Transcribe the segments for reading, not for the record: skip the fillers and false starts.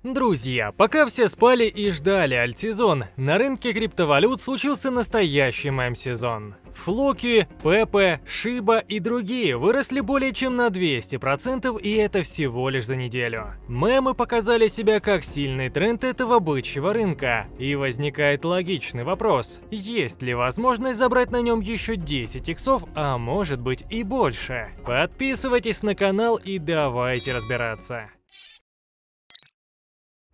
Друзья, пока все спали и ждали альтсезон, на рынке криптовалют случился настоящий мем-сезон. Флоки, Пепе, Шиба и другие выросли более чем на 200%, и это всего лишь за неделю. Мемы показали себя как сильный тренд этого бычьего рынка, и возникает логичный вопрос: есть ли возможность забрать на нем еще 10 иксов, а может быть и больше? Подписывайтесь на канал и давайте разбираться.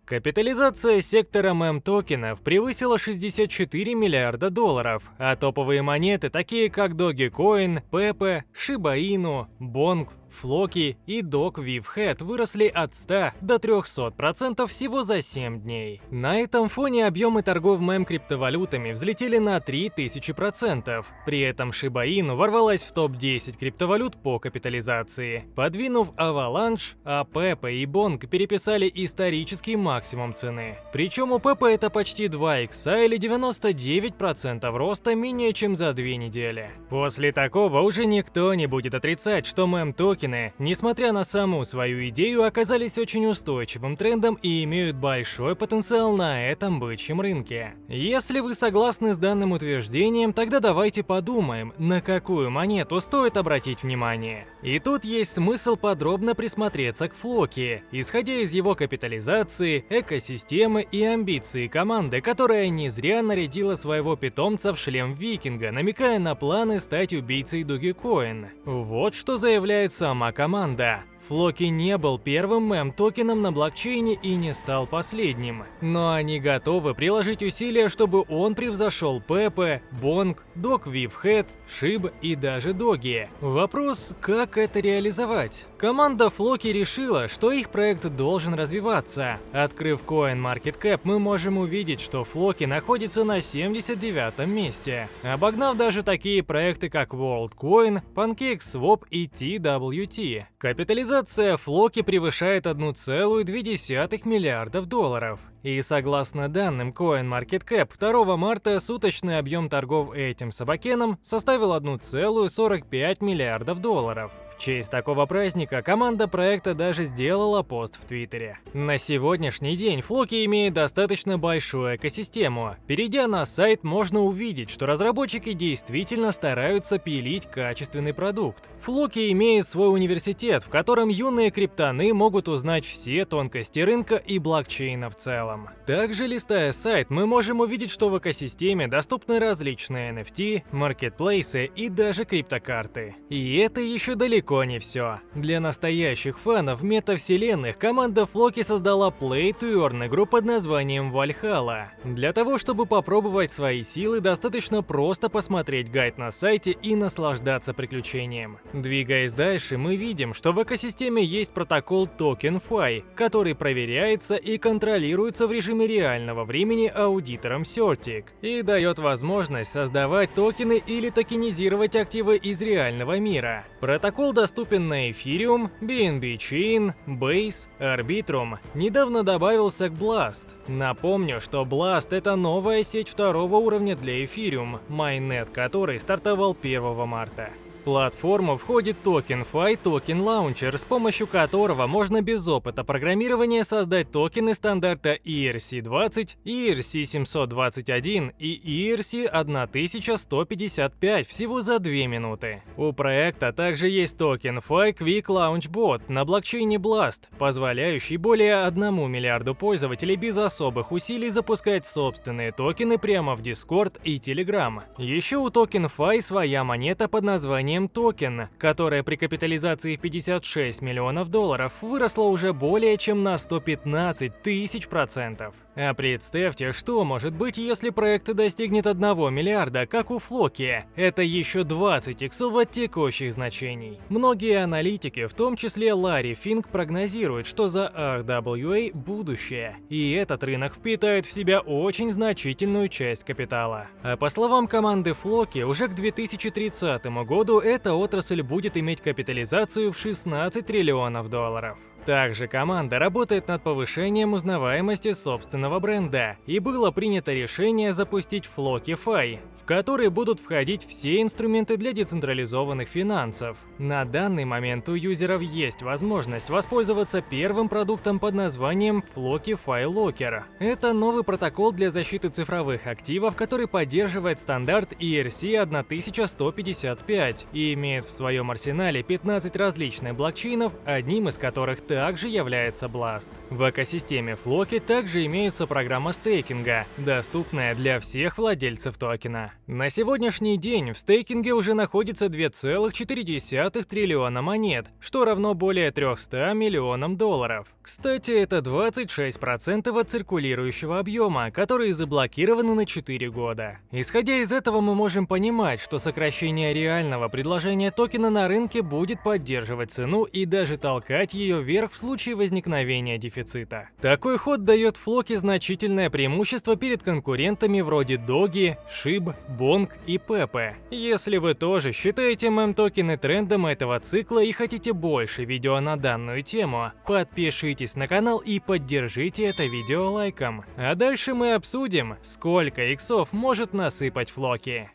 Капитализация сектора мем-токенов превысила 64 миллиарда долларов, а топовые монеты, такие как Dogecoin, Pepe, Shiba Inu, Bonk, Флоки и Dog-Wave-Head выросли от 100 до 300% всего за 7 дней. На этом фоне объемы торгов мем-криптовалютами взлетели на 3000%. При этом Shiba Inu ворвалась в топ-10 криптовалют по капитализации, подвинув Avalanche, а Pepe и Bonk переписали исторический максимум цены. Причем у Pepe это почти 2 икса или 99% роста менее чем за 2 недели. После такого уже никто не будет отрицать, что мем-токены, несмотря на саму свою идею, оказались очень устойчивым трендом и имеют большой потенциал на этом бычьем рынке. Если вы согласны с данным утверждением, тогда давайте подумаем, на какую монету стоит обратить внимание. И тут есть смысл подробно присмотреться к Флоки, исходя из его капитализации, экосистемы и амбиций команды, которая не зря нарядила своего питомца в шлем викинга, намекая на планы стать убийцей Dogecoin. Вот что заявляет сама команда. Флоки не был первым мем-токеном на блокчейне и не стал последним, но они готовы приложить усилия, чтобы он превзошел Pepe, Bonk, Dog-Wave-Head, Shib и даже Доги. Вопрос, как это реализовать? Команда Флоки решила, что их проект должен развиваться. Открыв CoinMarketCap, мы можем увидеть, что Флоки находится на 79-м месте, обогнав даже такие проекты, как WorldCoin, PancakeSwap и TWT. Капитализация Флоки превышает 1,2 миллиардов долларов. И согласно данным CoinMarketCap, 2 марта суточный объем торгов этим собакеном составил 1,45 миллиардов долларов. В честь такого праздника команда проекта даже сделала пост в Твиттере. На сегодняшний день Флоки имеет достаточно большую экосистему. Перейдя на сайт, можно увидеть, что разработчики действительно стараются пилить качественный продукт. Флоки имеет свой университет, в котором юные криптоны могут узнать все тонкости рынка и блокчейна в целом. Также, листая сайт, мы можем увидеть, что в экосистеме доступны различные NFT, маркетплейсы и даже криптокарты. И это еще далеко не все. Для настоящих фанов метавселенных команда Флоки создала Play-to-Earn игру под названием Valhalla. Для того, чтобы попробовать свои силы, достаточно просто посмотреть гайд на сайте и наслаждаться приключением. Двигаясь дальше, мы видим, что в экосистеме есть протокол TokenFi, который проверяется и контролируется в режиме реального времени аудитором Certic и дает возможность создавать токены или токенизировать активы из реального мира. Протокол доступен на Ethereum, BNB Chain, Base, Arbitrum. Недавно добавился к Blast. Напомню, что Blast — это новая сеть 2-го уровня для Ethereum, майннет которой стартовал 1 марта. В платформу входит TokenFi Token Launcher, с помощью которого можно без опыта программирования создать токены стандарта ERC-20, ERC-721 и ERC-1155 всего за 2 минуты. У проекта также есть TokenFi Quick Launch Bot на блокчейне Blast, позволяющий более 1 миллиарду пользователей без особых усилий запускать собственные токены прямо в Discord и Telegram. Еще у TokenFi своя монета под названием Токен, которая при капитализации в 56 миллионов долларов выросла уже более чем на 115 000%. А представьте, что может быть, если проект достигнет 1 миллиарда, как у Флоки. Это еще 20 иксов от текущих значений. Многие аналитики, в том числе Ларри Финк, прогнозируют, что за RWA будущее. И этот рынок впитает в себя очень значительную часть капитала. А по словам команды Флоки, уже к 2030 году эта отрасль будет иметь капитализацию в 16 триллионов долларов. Также команда работает над повышением узнаваемости собственного бренда, и было принято решение запустить FlokiFi, в который будут входить все инструменты для децентрализованных финансов. На данный момент у юзеров есть возможность воспользоваться первым продуктом под названием FlokiFi Locker. Это новый протокол для защиты цифровых активов, который поддерживает стандарт ERC 1155 и имеет в своем арсенале 15 различных блокчейнов, одним из которых также является Blast. В экосистеме Floki также имеется программа стейкинга, доступная для всех владельцев токена. На сегодняшний день в стейкинге уже находится 2,4 триллиона монет, что равно более 300 миллионам долларов. Кстати, это 26% от циркулирующего объема, которые заблокированы на 4 года. Исходя из этого, мы можем понимать, что сокращение реального предложения токена на рынке будет поддерживать цену и даже толкать ее вверх в случае возникновения дефицита. Такой ход дает Floki значительное преимущество перед конкурентами вроде Doge, SHIB, Bonk и Pepe. Если вы тоже считаете мем-токены трендом этого цикла и хотите больше видео на данную тему, подпишитесь на канал и поддержите это видео лайком. А дальше мы обсудим, сколько иксов может насыпать Floki.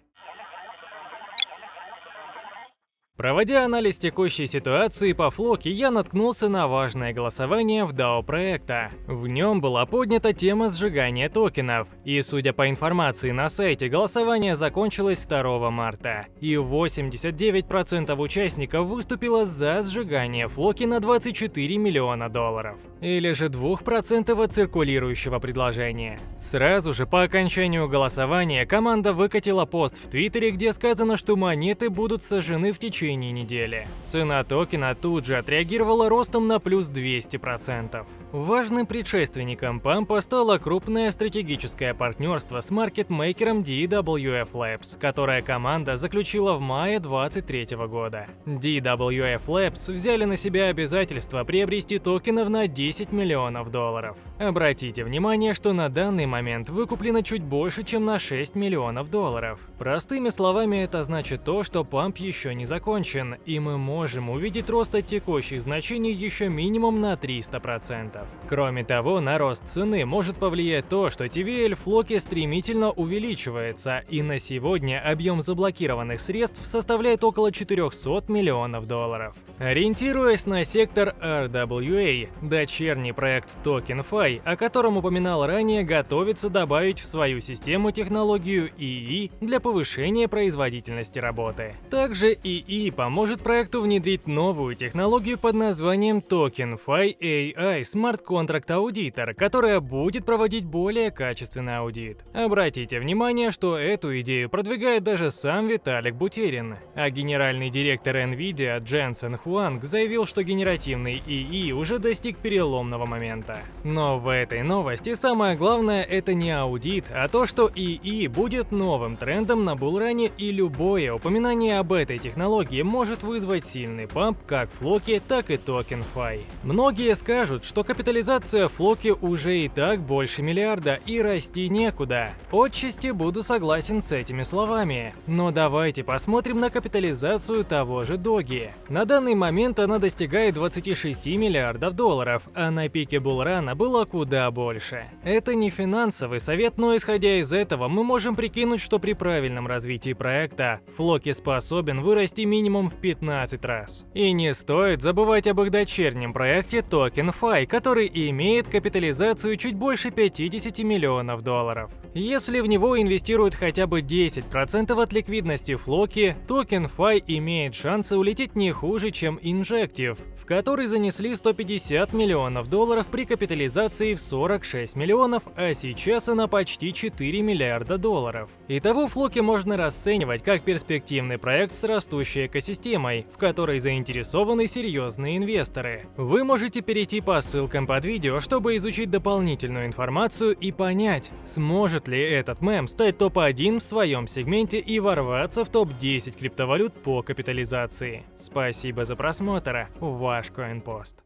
Проводя анализ текущей ситуации по Floki, я наткнулся на важное голосование в DAO проекта. В нем была поднята тема сжигания токенов, и судя по информации на сайте, голосование закончилось 2 марта, и 89% участников выступило за сжигание Floki на 24 миллиона долларов, или же 2% от циркулирующего предложения. Сразу же по окончанию голосования команда выкатила пост в Твиттере, где сказано, что монеты будут сожжены в течение недели. Цена токена тут же отреагировала ростом на плюс 200%. Важным предшественником пампа стало крупное стратегическое партнерство с маркетмейкером DWF Labs, которое команда заключила в мае 2023 года. DWF Labs взяли на себя обязательство приобрести токенов на 10 миллионов долларов. Обратите внимание, что на данный момент выкуплено чуть больше, чем на 6 миллионов долларов. Простыми словами, это значит то, что памп еще не закончен, и мы можем увидеть рост от текущих значений еще минимум на 300%. Кроме того, на рост цены может повлиять то, что TVL Floki стремительно увеличивается, и на сегодня объем заблокированных средств составляет около 400 миллионов долларов. Ориентируясь на сектор RWA, дочерний проект TokenFi, о котором упоминал ранее, готовится добавить в свою систему технологию ИИ для повышения производительности работы. Также ИИ поможет проекту внедрить новую технологию под названием TokenFi AI Smart Contract Auditor, которая будет проводить более качественный аудит. Обратите внимание, что эту идею продвигает даже сам Виталик Бутерин, а генеральный директор NVIDIA Дженсен Хуанг заявил, что генеративный ИИ уже достиг переломного момента. Но в этой новости самое главное — это не аудит, а то, что ИИ будет новым трендом на булране, и любое упоминание об этой технологии может вызвать сильный памп как Floki, так и TokenFi. Многие скажут, что капитализация Floki уже и так больше миллиарда и расти некуда. Отчасти буду согласен с этими словами. Но давайте посмотрим на капитализацию того же Doge. На данный момент она достигает 26 миллиардов долларов, а на пике булрана было куда больше. Это не финансовый совет, но исходя из этого мы можем прикинуть, что при правильном развитии проекта Floki способен вырасти минимум в 15 раз. И не стоит забывать об их дочернем проекте TokenFi, который имеет капитализацию чуть больше 50 миллионов долларов. Если в него инвестируют хотя бы 10% от ликвидности Floki, TokenFi имеет шансы улететь не хуже, чем Injective, в который занесли 150 миллионов долларов при капитализации в 46 миллионов, а сейчас она почти 4 миллиарда долларов. Итого Floki можно расценивать как перспективный проект с растущей экосистемой, в которой заинтересованы серьезные инвесторы. Вы можете перейти по ссылкам под видео, чтобы изучить дополнительную информацию и понять, сможет ли этот мем стать топ-1 в своем сегменте и ворваться в топ-10 криптовалют по капитализации. Спасибо за просмотр, ваш CoinPost.